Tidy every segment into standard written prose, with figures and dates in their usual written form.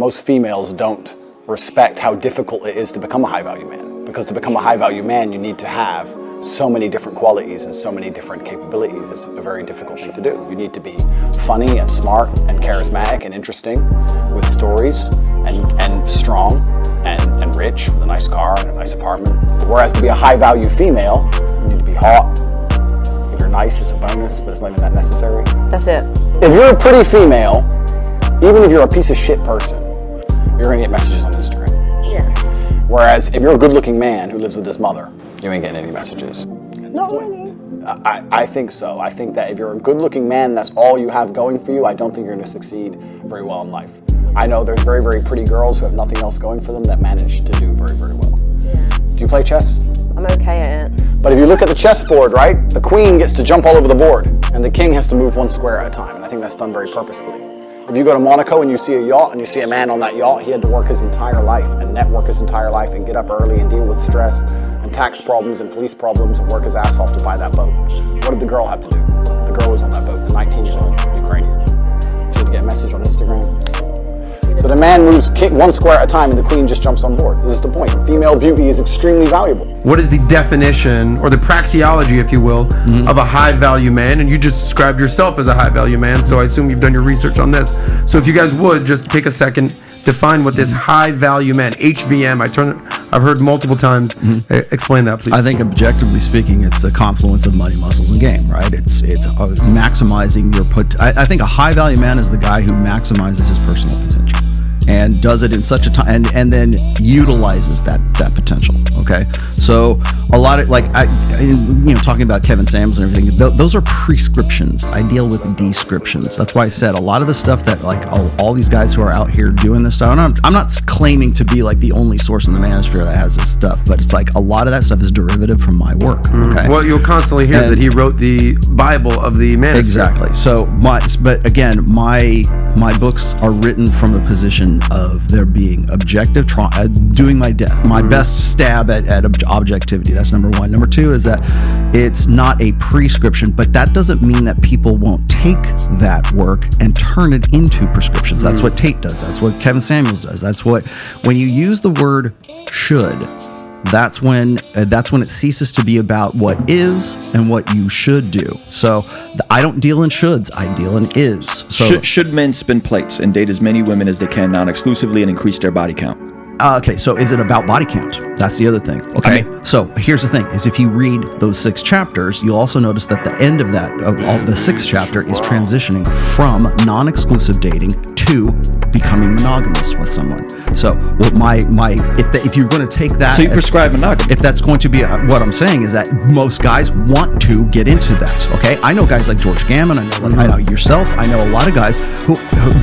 Most females don't respect how difficult it is to become a high-value man. Because to become a high-value man, you need to have so many different qualities and so many different capabilities. It's a very difficult thing to do. You need to be funny and smart and charismatic and interesting with stories and strong and rich with a nice car and a nice apartment. Whereas to be a high-value female, you need to be hot. If you're nice, it's a bonus, but it's not even that necessary. That's it. If you're a pretty female, even if you're a piece of shit person, you're gonna get messages on Instagram. Yeah. Whereas if you're a good-looking man who lives with his mother, you ain't getting any messages. Not really. I think so. I think that if you're a good-looking man, that's all you have going for you, I don't think you're gonna succeed very well in life. I know there's very, very pretty girls who have nothing else going for them that manage to do very, very well. Yeah. Do you play chess? I'm okay at it. But if you look at the chessboard, right, the queen gets to jump all over the board, and the king has to move one square at a time, and I think that's done very purposefully. If you go to Monaco and you see a yacht and you see a man on that yacht, he had to work his entire life and network his entire life and get up early and deal with stress and tax problems and police problems and work his ass off to buy that boat. What did the girl have to do? The girl was on that boat, the 19-year-old Ukrainian. She had to get a message on Instagram. So the man moves one square at a time and the queen just jumps on board. This is the point. Female beauty is extremely valuable. What is the definition, or the praxeology, if you will, of a high-value man? And you just described yourself as a high-value man, so I assume you've done your research on this. So if you guys would, just take a second, define what this high-value man, HVM, I've heard multiple times. Explain that, please. I think objectively speaking, it's a confluence of money, muscles, and game, right? It's maximizing your I think a high-value man is the guy who maximizes his personal potential and does it in such a time, and then utilizes that potential. Okay, so a lot of talking about Kevin Samuels and everything, those are prescriptions. I deal with descriptions. That's why I said a lot of the stuff that all these guys who are out here doing this stuff. I'm not claiming to be like the only source in the manosphere that has this stuff, but it's like a lot of that stuff is derivative from my work. Okay, well, you'll constantly hear that he wrote the Bible of the manosphere. Exactly. So but again, my books are written from a position of there being objective, doing my best stab at objectivity. That's number one. Number two is that it's not a prescription, but that doesn't mean that people won't take that work and turn it into prescriptions. That's what Tate does. That's what Kevin Samuels does. That's what, when you use the word should, that's when it ceases to be about what is and what you should do. So I don't deal in shoulds, I deal in is. So should men spin plates and date as many women as they can non-exclusively and increase their body count? Okay, so is it about body count? That's the other thing. Okay, so here's the thing: is if you read those 6 chapters, you'll also notice that the end of that, of all the 6th chapter, is transitioning from non-exclusive dating to becoming monogamous with someone. So what if you're going to take that, so you prescribe monogamy. If that's going to be what I'm saying is that most guys want to get into that. Okay, I know guys like George Gammon. I know yourself. I know a lot of guys who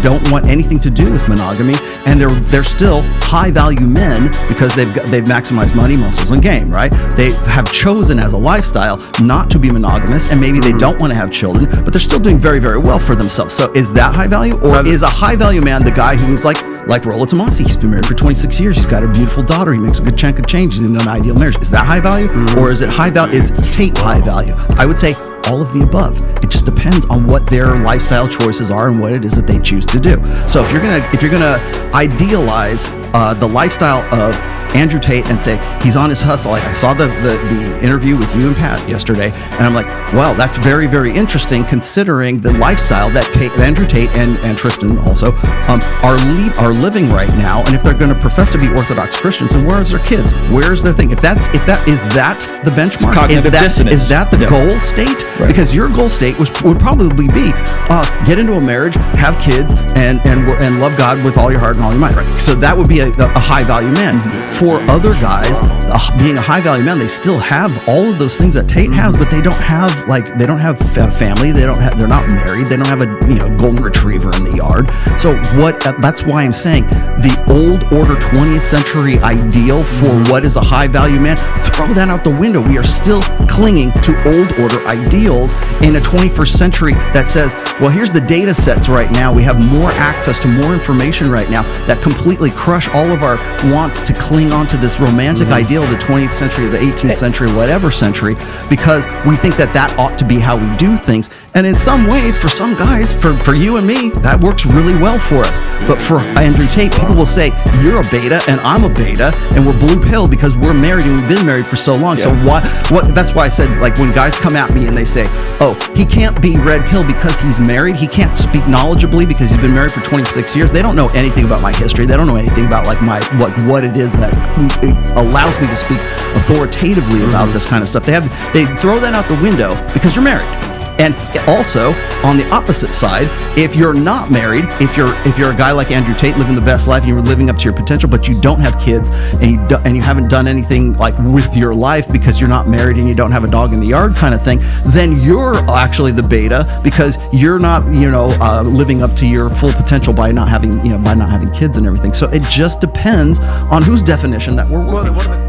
don't want anything to do with monogamy, and they're still high value men because they've maximized money, muscles, and game. Right? They have chosen as a lifestyle not to be monogamous, and maybe they don't want to have children, but they're still doing very, very well for themselves. So is that high value, or is a high value man the guy who's like Rollo Tomassi? He's been married for 26 years. He's got a beautiful daughter. He makes a good chunk of change. He's in an ideal marriage. Is that high value, or is it high value? Is Tate high value? I would say all of the above. It just depends on what their lifestyle choices are and what it is that they choose to do. So if you're gonna idealize the lifestyle of Andrew Tate and say he's on his hustle, like I saw the interview with you and Pat yesterday, and I'm like, wow, that's very, very interesting considering the lifestyle that Andrew Tate and Tristan also are living right now. And if they're going to profess to be Orthodox Christians, then where's their kids? Where's their thing? Is that the benchmark? Is that the goal state? Right. Because your goal state would probably be get into a marriage, have kids, and love God with all your heart and all your mind. Right. So that would be a high value man. Mm-hmm. For other guys, being a high value man, they still have all of those things that Tate has, but they don't have family. They're not married. They don't have a golden retriever in the yard. So that's why I'm saying the old order 20th century ideal for what is a high value man, throw that out the window. We are still clinging to old order ideals in a 21st century that says, well, here's the data sets right now. We have more access to more information right now that completely crush all of our wants to cling onto this romantic ideal of the 20th century or the 18th century, whatever century, because we think that ought to be how we do things. And in some ways, for some guys, for you and me, that works really well for us. But for Andrew Tate, people will say, you're a beta and I'm a beta and we're blue pill because we're married and we've been married for so long. So what that's why I said, like, when guys come at me and they say, oh, he can't be red pill because he's married, he can't speak knowledgeably because he's been married for 26 years. They don't know anything about my history. They don't know anything about like what it is that allows me to speak authoritatively about this kind of stuff. They throw that out the window because you're married. And also, on the opposite side, if you're not married, if you're a guy like Andrew Tate living the best life and you're living up to your potential, but you don't have kids and you haven't done anything like with your life because you're not married and you don't have a dog in the yard kind of thing, then you're actually the beta because you're not, living up to your full potential by not having kids and everything. So it just depends on whose definition that we're working with.